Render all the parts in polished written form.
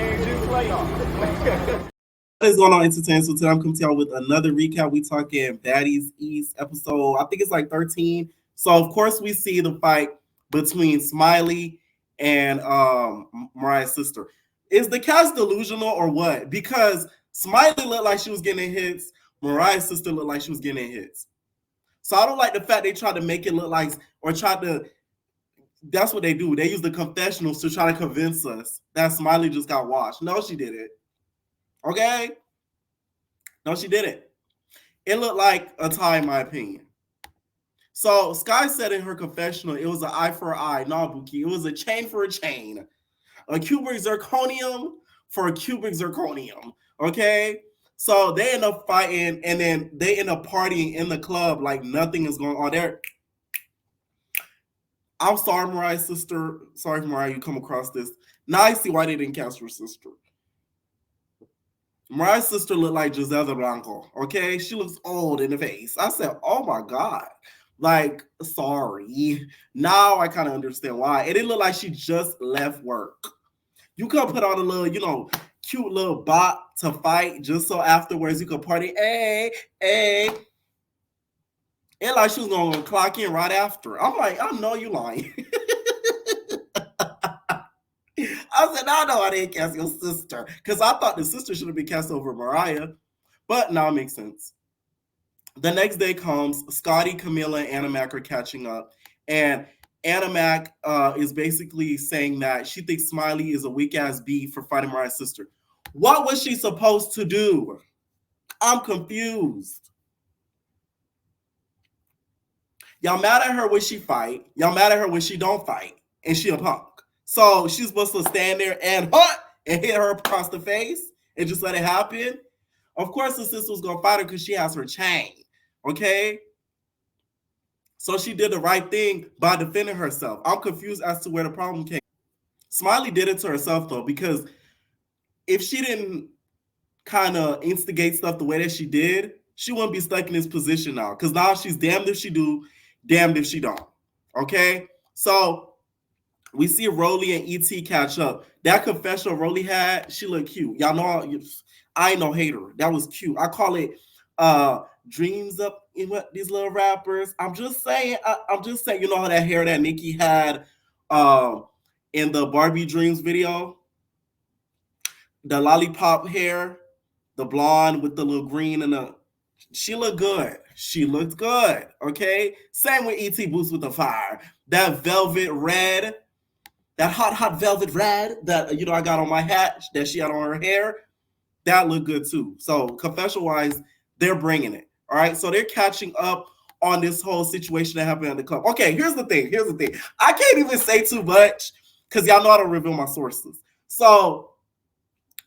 What is going on, entertainment? So today I'm coming to y'all with another recap. We talking Baddies East episode. I think it's like 13. So of course we see the fight between Smiley and Mariah's sister. Is the cast delusional or what? Because Smiley looked like she was getting hits. Mariah's sister looked like she was getting hits. So I don't like the fact they tried to make it look like, or tried to. That's what they do. They use the confessionals to try to convince us that Smiley just got washed. No, she didn't. Okay? No, she didn't. It looked like a tie, in my opinion. So Sky said in her confessional, it was an eye for an eye. No, Buki, it was a chain for a chain. A cubic zirconium for a cubic zirconium. Okay? So they end up fighting, and then they end up partying in the club like nothing is going on there. I'm sorry, Mariah's sister. Sorry, Mariah, you come across this. Now I see why they didn't cast your sister. Mariah's sister looked like Giselle de Blanco, okay? She looks old in the face. I said, oh my God. Like, sorry. Now I kind of understand why. It didn't look like she just left work. You could put on a little, cute little bot to fight just so afterwards you could party. Hey, hey. It like she was going to clock in right after. I'm like, I know you lying. I said, no, I didn't cast your sister. Because I thought the sister should have been cast over Mariah. But now it makes sense. The next day comes, Scotty, Camilla, and Animac are catching up. And Animac is basically saying that she thinks Smiley is a weak-ass bee for fighting Mariah's sister. What was she supposed to do? I'm confused. Y'all mad at her when she fight. Y'all mad at her when she don't fight. And she a punk. So she's supposed to stand there and hit her across the face and just let it happen. Of course, the sister was going to fight her because she has her chain. Okay? So she did the right thing by defending herself. I'm confused as to where the problem came. Smiley did it to herself, though, because if she didn't kind of instigate stuff the way that she did, she wouldn't be stuck in this position now. Because now she's damned if she do, damned if she don't. Okay? So we see Rollie and ET catch up. That confessional Rollie had, she looked cute. Y'all know I ain't no hater. That was cute. I call it dreams up in what these little rappers. I'm just saying, you know how that hair that Nicki had in the Barbie Dreams video? The lollipop hair, the blonde with the little green and the she looked good. She looked good. Okay. Same with ET Boots with the Fire. That velvet red. That hot velvet red that I got on my hat that she had on her hair, that looked good too. So confession-wise, they're bringing it. All right, so they're catching up on this whole situation that happened at the club. Okay, here's the thing. I can't even say too much because y'all know I don't reveal my sources. So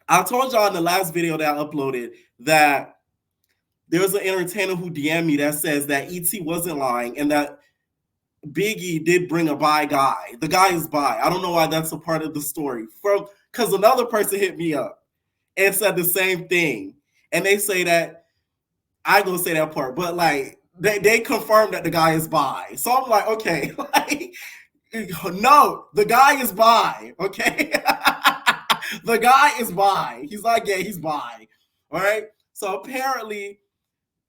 I told y'all in the last video that I uploaded that there was an entertainer who DM'd me that says that ET wasn't lying and that Biggie did bring a bi guy. The guy is bi. I don't know why that's a part of the story. Because another person hit me up and said the same thing. And they say that, I ain't gonna say that part, but like they confirmed that the guy is bi. So I'm like, okay, like, no, the guy is bi, okay? The guy is bi. He's not gay, he's bi. All right. So apparently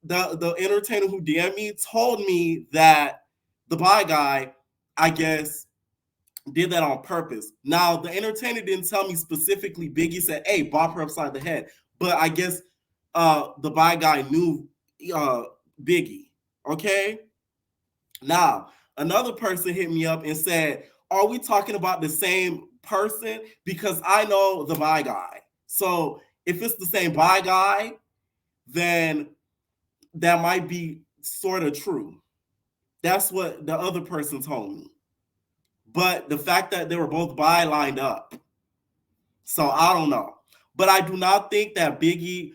the entertainer who DM'd me told me that the bi guy, I guess, did that on purpose. Now, the entertainer didn't tell me specifically. Biggie said, hey, bop her upside the head. But I guess the bi guy knew Biggie. Okay? Now, another person hit me up and said, are we talking about the same person? Because I know the bi guy. So if it's the same bi guy, then that might be sort of true. That's what the other person told me. But the fact that they were both bi lined up. So I don't know. But I do not think that Biggie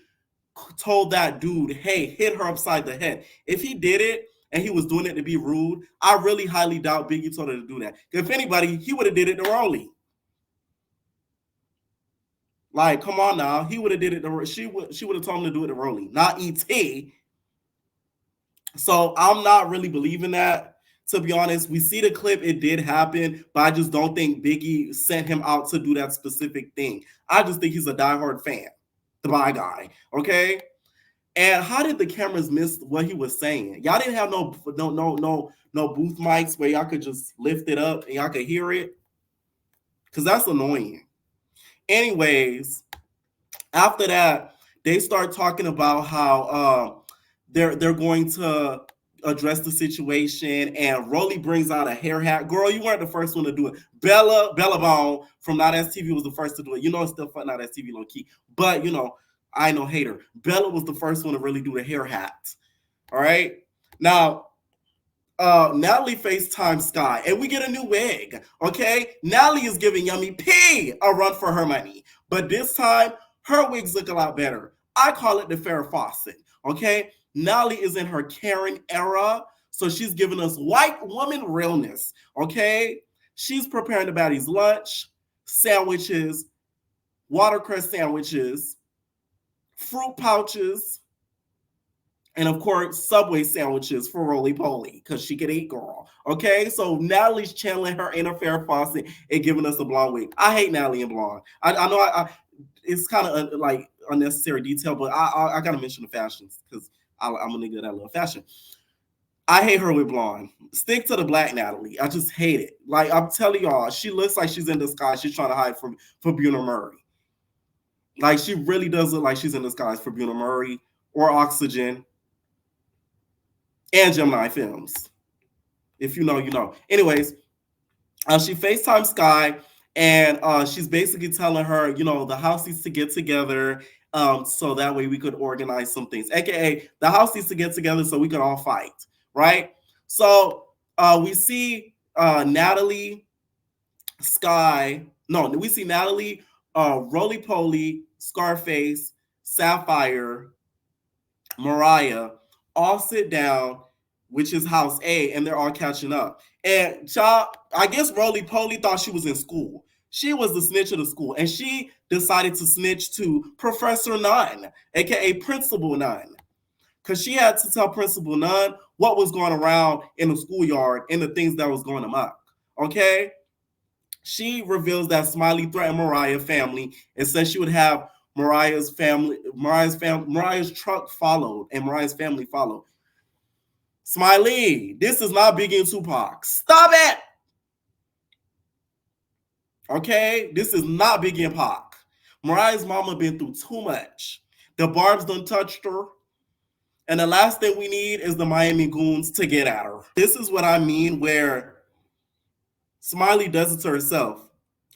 told that dude, hey, hit her upside the head. If he did it and he was doing it to be rude, I really highly doubt Biggie told her to do that. If anybody, he would have did it to Rollie. Like, come on now. He would have did it to she would have told him to do it to Rollie, not ET. So I'm not really believing that. To be honest, we see the clip, it did happen, but I just don't think Biggie sent him out to do that specific thing. I just think he's a diehard fan, the bi guy, okay? And how did the cameras miss what he was saying? Y'all didn't have no booth mics where y'all could just lift it up and y'all could hear it, because that's annoying. Anyways, after that, they start talking about how they're going to address the situation, and Rollie brings out a hair hat. Girl, you weren't the first one to do it. Bella Bone from Not As TV was the first to do it. You know, it's still fun Not As TV low key, but you know, I ain't no hater. Bella was the first one to really do the hair hat. All right, now Natalie FaceTime Sky, and we get a new wig. Okay, Natalie is giving Yummy P a run for her money, but this time her wigs look a lot better. I call it the Farrah Fawcett. Okay, Natalie is in her Karen era, so she's giving us white woman realness. Okay, she's preparing the baddies lunch, sandwiches, watercress sandwiches, fruit pouches, and of course, Subway sandwiches for Rollie Polly, because she can eat, girl. Okay, so Natalie's channeling her inner Farrah Fawcett and giving us a blonde wig. I hate Natalie in blonde. I know it's kind of like unnecessary detail, but I gotta mention the fashions because I'm a nigga that love fashion. I hate her with blonde. Stick to the black Natalie. I just hate it. Like I'm telling y'all, she looks like she's in disguise. She's trying to hide from Buna Murray. Like she really does look like she's in disguise for Buna Murray or Oxygen and Gemini Films. If you know, you know. Anyways, she FaceTime Sky, and she's basically telling her, you know, the house needs to get together, so that way we could organize some things. AKA, the house needs to get together so we can all fight, right? So we see Natalie, Sky. No, we see Natalie, Rollie Polly, Scarface, Sapphire, Mariah all sit down, which is House A, and they're all catching up. And y'all, I guess Rollie Polly thought she was in school. She was the snitch of the school, and she decided to snitch to Professor Nunn, aka Principal Nunn, because she had to tell Principal Nunn what was going around in the schoolyard and the things that was going amok. Okay? She reveals that Smiley threatened Mariah's family and said she would have Mariah's truck followed, and Mariah's family followed. Smiley, this is not Biggie and Tupac. Stop it! Okay? This is not Biggie and Pac. Mariah's mama been through too much. The Barbs done touched her. And the last thing we need is the Miami Goons to get at her. This is what I mean where Smiley does it to herself.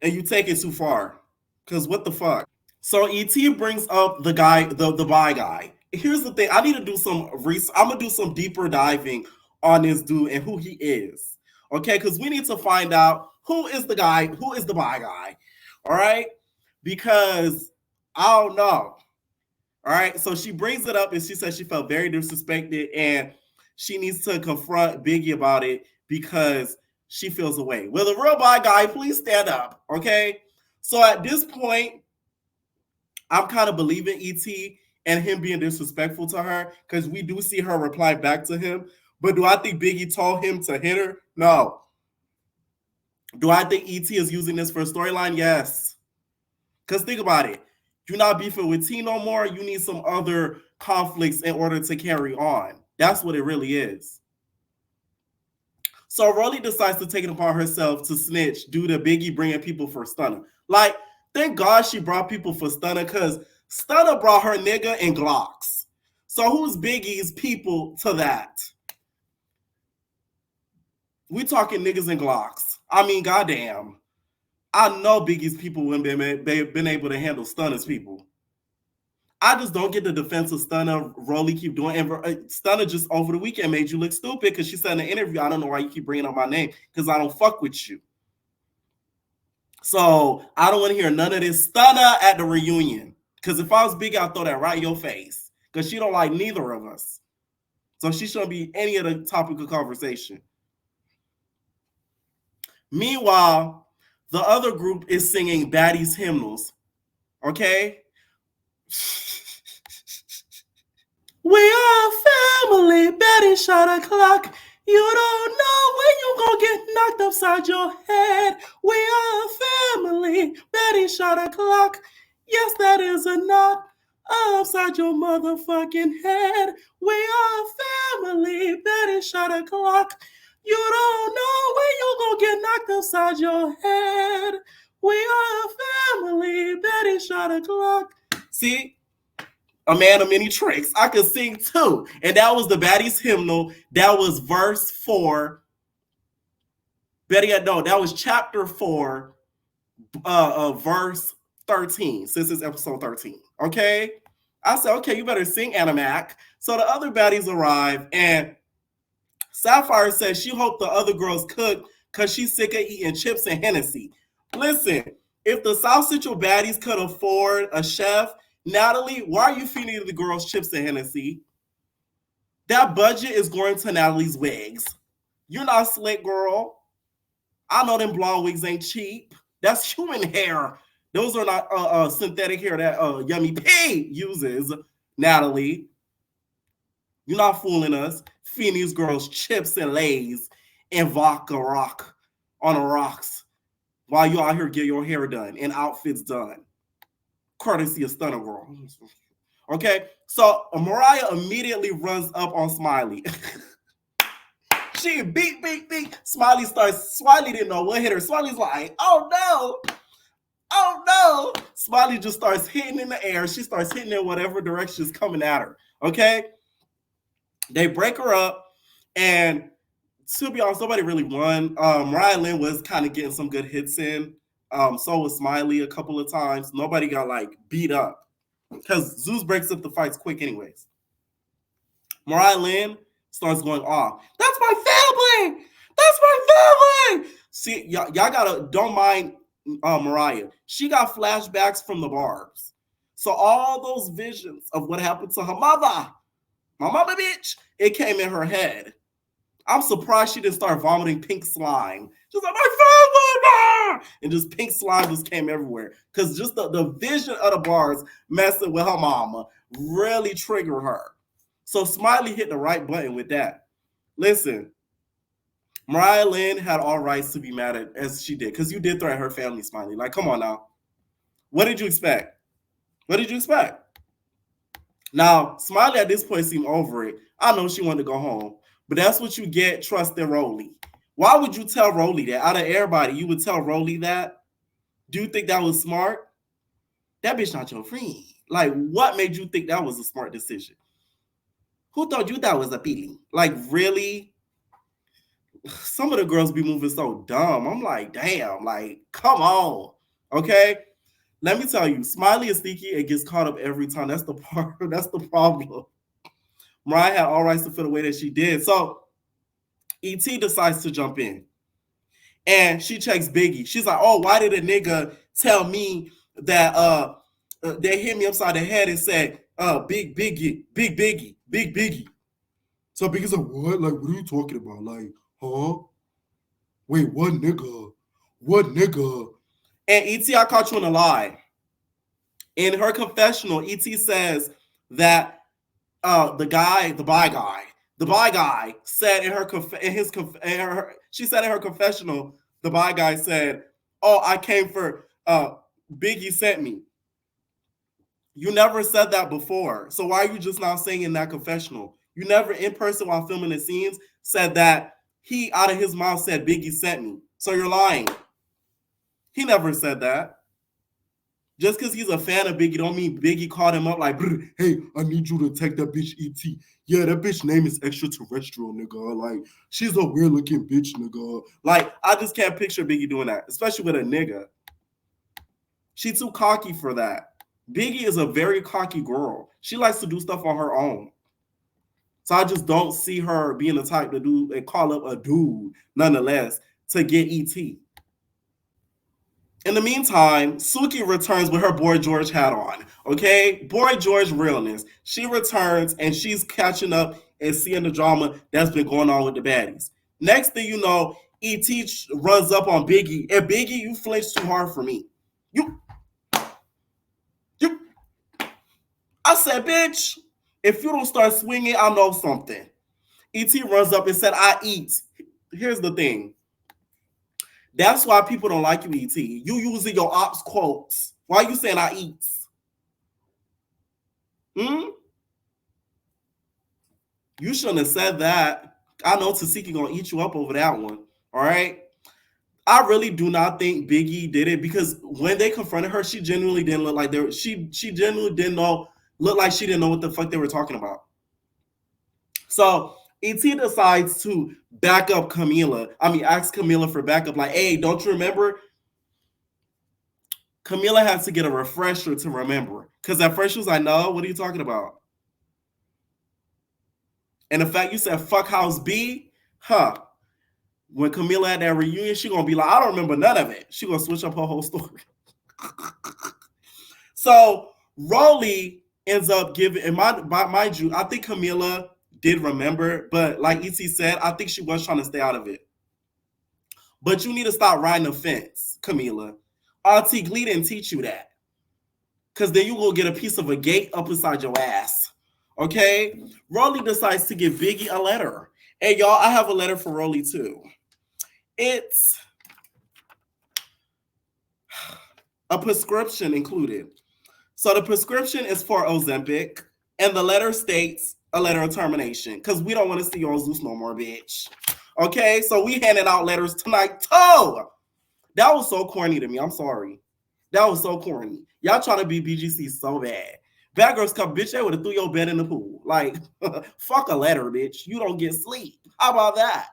And you take it too far. Because what the fuck? So ET brings up the guy, the bi guy. Here's the thing. I need to do some research. I'm going to do some deeper diving on this dude and who he is. Okay? Because we need to find out who is the guy, who is the bi guy. All right? Because I don't know. All right? So she brings it up and she says she felt very disrespected and she needs to confront Biggie about it because she feels away. Will the real bi guy please stand up? Okay? So at this point, I'm kind of believing ET and him being disrespectful to her because we do see her reply back to him. But do I think Biggie told him to hit her? No. Do I think ET is using this for a storyline? Yes. Because think about it. You're not beefing with T no more. You need some other conflicts in order to carry on. That's what it really is. So Rollie decides to take it upon herself to snitch due to Biggie bringing people for Stunner. Like, thank God she brought people for Stunner because Stunner brought her nigga and Glocks. So who's Biggie's people to that? We talking niggas and Glocks. I mean, goddamn. I know Biggie's people wouldn't been able to handle Stunner's people. I just don't get the defense of Stunner. Rollie keep doing, and Stunner just over the weekend made you look stupid because she said in the interview, I don't know why you keep bringing up my name because I don't fuck with you. So I don't want to hear none of this Stunner at the reunion because if I was Biggie, I'd throw that right in your face because she don't like neither of us. So she shouldn't be any of the topic of conversation. Meanwhile, the other group is singing Baddies hymnals. Okay? We are family, Betty shot a clock. You don't know when you gonna get knocked upside your head. We are a family. Betty shot a clock. Yes, that is a knot upside your motherfucking head. We are a family. Betty shot a clock. You don't know when you gonna get knocked upside your head. We are a family. Betty shot a clock. See? A man of many tricks. I could sing too. And that was the Baddies hymnal. That was verse 4. Better yet, no, that was chapter 4, verse 13, since it's episode 13. Okay? I said, okay, you better sing, Animac. So the other baddies arrive, and Sapphire says she hoped the other girls cook because she's sick of eating chips and Hennessy. Listen, if the South Central baddies could afford a chef, Natalie, why are you feeding the girls chips and Hennessy? That budget is going to Natalie's wigs. You're not slick, girl. I know them blonde wigs ain't cheap. That's human hair. Those are not synthetic hair that Yummy P uses, Natalie. You're not fooling us. Feeding these girls chips and lays and vodka rock on the rocks while you out here get your hair done and outfits done. Courtesy of Stunner Girl. Okay, so Mariah immediately runs up on Smiley. She beat. Smiley didn't know what hit her. Smiley's like, oh no. Smiley just starts hitting in the air. She starts hitting in whatever direction is coming at her. Okay, they break her up, and to be honest, nobody really won. Mariah Lynn was kind of getting some good hits in. So was Smiley a couple of times. Nobody got like beat up because Zeus breaks up the fights quick anyways. Mariah Lynn starts going off. That's my family. That's my family. See, y'all gotta don't mind Mariah. She got flashbacks from the barbs. So all those visions of what happened to her mother, my mama bitch, it came in her head. I'm surprised she didn't start vomiting pink slime. She's like, my family! And just pink slime just came everywhere. Because just the vision of the bars messing with her mama really triggered her. So Smiley hit the right button with that. Listen, Mariah Lynn had all rights to be mad at as she did. Because you did threaten her family, Smiley. Like, come on now. What did you expect? Now, Smiley at this point seemed over it. I know she wanted to go home. But that's what you get trusting Rollie. Why would you tell Rollie that? Out of everybody, you would tell Rollie that? Do you think that was smart? That bitch not your friend. Like, what made you think that was a smart decision? Who thought you that was appealing? Like, really? Some of the girls be moving so dumb. I'm like, damn, like, come on. Okay? Let me tell you, Smiley is sneaky and gets caught up every time. That's the part. That's the problem. Mariah had all rights to feel the way that she did. So E.T. decides to jump in. And she checks Biggie. She's like, oh, why did a nigga tell me that they hit me upside the head and said, Big Biggie. So Biggie's like, what? Like, what are you talking about? Like, huh? Wait, what nigga? And E.T., I caught you in a lie. In her confessional, E.T. says that the bi guy said she said in her confessional, the bi guy said, oh, I came for Biggie sent me. You never said that before. So why are you just now saying in that confessional? You never in person while filming the scenes said that he out of his mouth said Biggie sent me. So you're lying. He never said that. Just because he's a fan of Biggie don't mean Biggie called him up like, hey, I need you to take that bitch E.T. Yeah, that bitch name is extraterrestrial, nigga. Like, she's a weird looking bitch, nigga. Like, I just can't picture Biggie doing that, especially with a nigga. She too cocky for that. Biggie is a very cocky girl. She likes to do stuff on her own. So I just don't see her being the type to do and call up a dude, nonetheless, to get E.T. In the meantime, Suki returns with her Boy George hat on. Okay? Boy George realness. She returns and she's catching up and seeing the drama that's been going on with the baddies. Next thing you know, E.T. runs up on Biggie. And Biggie, you flinched too hard for me. You. I said, bitch, if you don't start swinging, I know something. E.T. runs up and said, I eat. Here's the thing. That's why people don't like you, E.T. You using your ops quotes. Why are you saying I eat? You shouldn't have said that. I know Tasiki gonna eat you up over that one. All right. I really do not think Biggie did it because when they confronted her, she genuinely didn't look like she genuinely didn't look like she didn't know what the fuck they were talking about. So E.T. decides to back up Camila. Ask Camila for backup. Like, hey, don't you remember? Camila has to get a refresher to remember. Because at first she was like, no, what are you talking about? And the fact you said fuck House B, huh? When Camila at that reunion, she gonna be like, I don't remember none of it. She gonna switch up her whole story. So Rollie ends up giving, and mind you, I think Camila did remember, but like E.T. said, I think she was trying to stay out of it. But you need to stop riding the fence, Camila. Auntie Glee didn't teach you that. Because then you will get a piece of a gate up inside your ass. Okay? Rollie decides to give Biggie a letter. And y'all, I have a letter for Rollie too. It's a prescription included. So the prescription is for Ozempic, and the letter states a letter of termination because we don't want to see you on Zeus no more, bitch. Okay, so we handing out letters tonight too. That was so corny to me. I'm sorry. That was so corny. Y'all trying to be BGC so bad. Bad Girls Club, bitch, they would have threw your bed in the pool. Like, fuck a letter, bitch. You don't get sleep. How about that?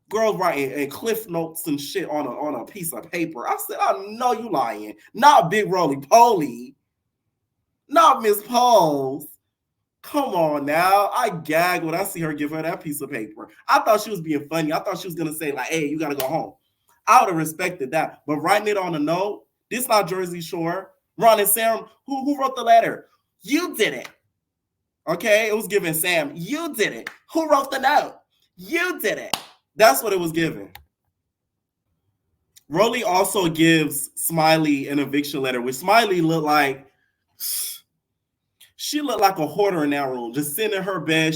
Girls writing and cliff notes and shit on a piece of paper. I said, I know you lying. Not Big Rollie Poly. Not Miss Pose. Come on now. I gag when I see her give her that piece of paper. I thought she was being funny. I thought she was going to say, like, hey, you got to go home. I would have respected that. But writing it on a note, this not Jersey Shore. Ron and Sam, who wrote the letter? You did it. Okay? It was given Sam. You did it. Who wrote the note? You did it. That's what it was given. Rollie also gives Smiley an eviction letter, which Smiley looked like she looked like a hoarder in that room, just sitting in her bed.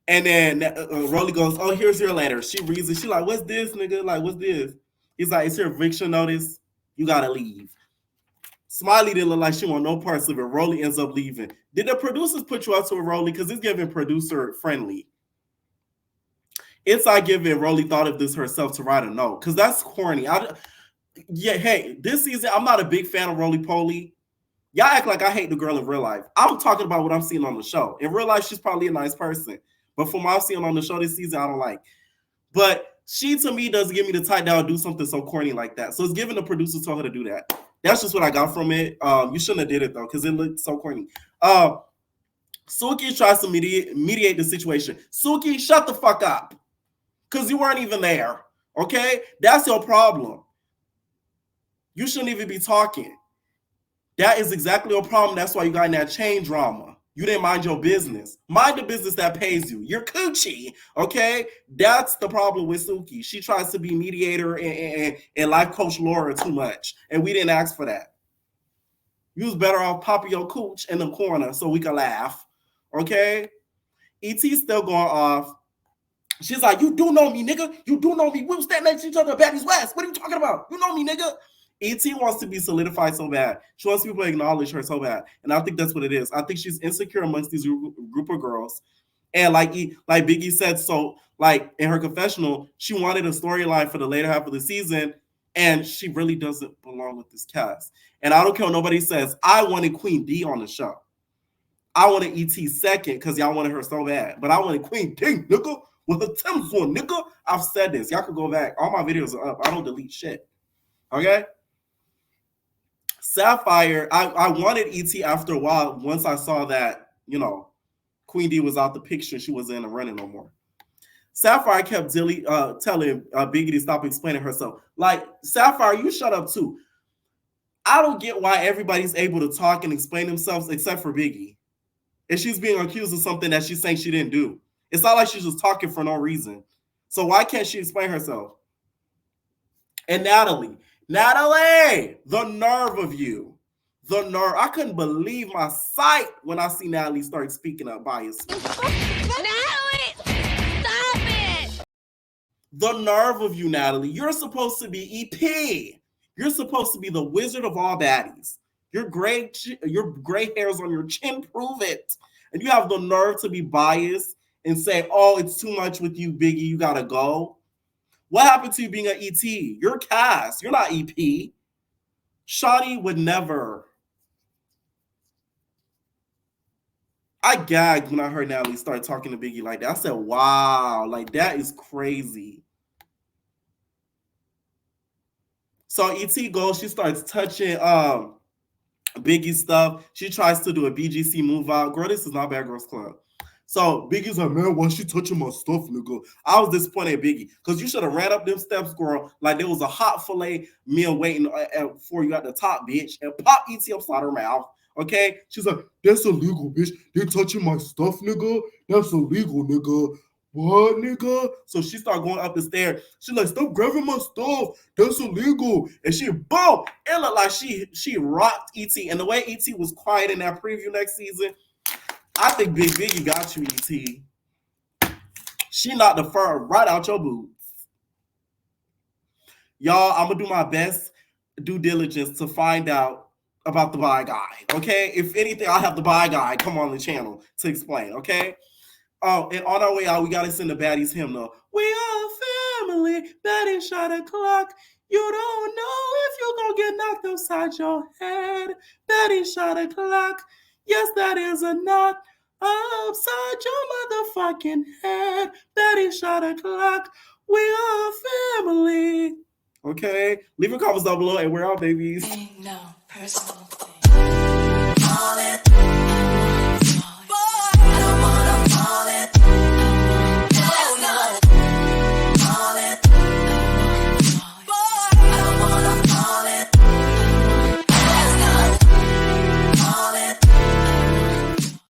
And then Rollie goes, oh, here's your letter. She reads it. She like, what's this, nigga? Like, what's this? He's like, it's your eviction notice. You gotta leave. Smiley didn't look like she want no parts of it. Rollie ends up leaving. Did the producers put you out to a Rollie? Because it's giving producer friendly. It's like giving Rollie thought of this herself to write a note. Because that's corny. Hey, this season, I'm not a big fan of Rollie Poly. Y'all act like I hate the girl in real life. I'm talking about what I'm seeing on the show. In real life, she's probably a nice person. But from what I'm seeing on the show this season, I don't like. But she, to me, doesn't give me the type that would do something so corny like that. So it's giving the producer told her to do that. That's just what I got from it. You shouldn't have did it, though, because it looked so corny. Suki tries to mediate the situation. Suki, shut the fuck up. Because you weren't even there. Okay? That's your problem. You shouldn't even be talking. That is exactly your problem. That's why you got in that chain drama. You didn't mind your business. Mind the business that pays you. You're coochie, okay? That's the problem with Suki. She tries to be mediator and life coach Laura too much, and we didn't ask for that. You was better off popping your cooch in the corner so we can laugh, okay? E.T. still going off. She's like, you do know me, nigga. You do know me. We were standing next to each other at Baddies West. What are you talking about? You know me, nigga. E.T. wants to be solidified so bad. She wants people to acknowledge her so bad. And I think that's what it is. I think she's insecure amongst these group of girls. And like Biggie said, so like in her confessional, she wanted a storyline for the later half of the season. And she really doesn't belong with this cast. And I don't care what nobody says. I wanted Queen D on the show. I wanted E.T. second because y'all wanted her so bad. But I wanted Queen D, nigga, with a Tim's on, nigga. I've said this. Y'all can go back. All my videos are up. I don't delete shit. Okay? Sapphire, I wanted E.T. after a while once I saw that, Queen D was out the picture. She wasn't in the running no more. Sapphire kept telling Biggie to stop explaining herself. Like, Sapphire, you shut up too. I don't get why everybody's able to talk and explain themselves except for Biggie. And she's being accused of something that she's saying she didn't do. It's not like she's just talking for no reason. So why can't she explain herself? And Natalie, the nerve of you. The nerve. I couldn't believe my sight when I see Natalie start speaking up bias. Natalie, stop it! The nerve of you, Natalie. You're supposed to be EP. You're supposed to be the wizard of all baddies. Your gray hairs on your chin prove it. And you have the nerve to be biased and say, oh, it's too much with you, Biggie. You gotta go. What happened to you being an ET? You're cast. You're not EP. Shawty would never. I gagged when I heard Natalie start talking to Biggie like that. I said, wow, like that is crazy. So ET goes, she starts touching Biggie stuff. She tries to do a BGC move out. Girl, this is not Bad Girls Club. So Biggie's like, man, why she touching my stuff, nigga? I was disappointed at Biggie because you should have ran up them steps, girl, like there was a hot filet meal waiting for you at the top, bitch, and pop ET upside her mouth. Okay? She's like, that's illegal, bitch. They touching my stuff, nigga. That's illegal, nigga. What, nigga? So she started going up the stairs. She's like, stop grabbing my stuff. That's illegal. And she, boom, it looked like she rocked E.T. And the way E.T. was quiet in that preview next season, I think Big Biggie got you, E.T. She knocked the fur right out your boots. Y'all, I'm going to do my best due diligence to find out about the bi guy, okay? If anything, I'll have the bi guy come on the channel to explain, okay? Oh, and on our way out, we got to send the Baddies hymnal. We are family, Baddies shot a clock. You don't know if you're going to get knocked upside your head. Baddies shot a clock. Yes, that is a knot upside your motherfucking head. Baddies shot a clock. We are family. Okay? Leave your comments down below, and we're out, babies. No personal thing.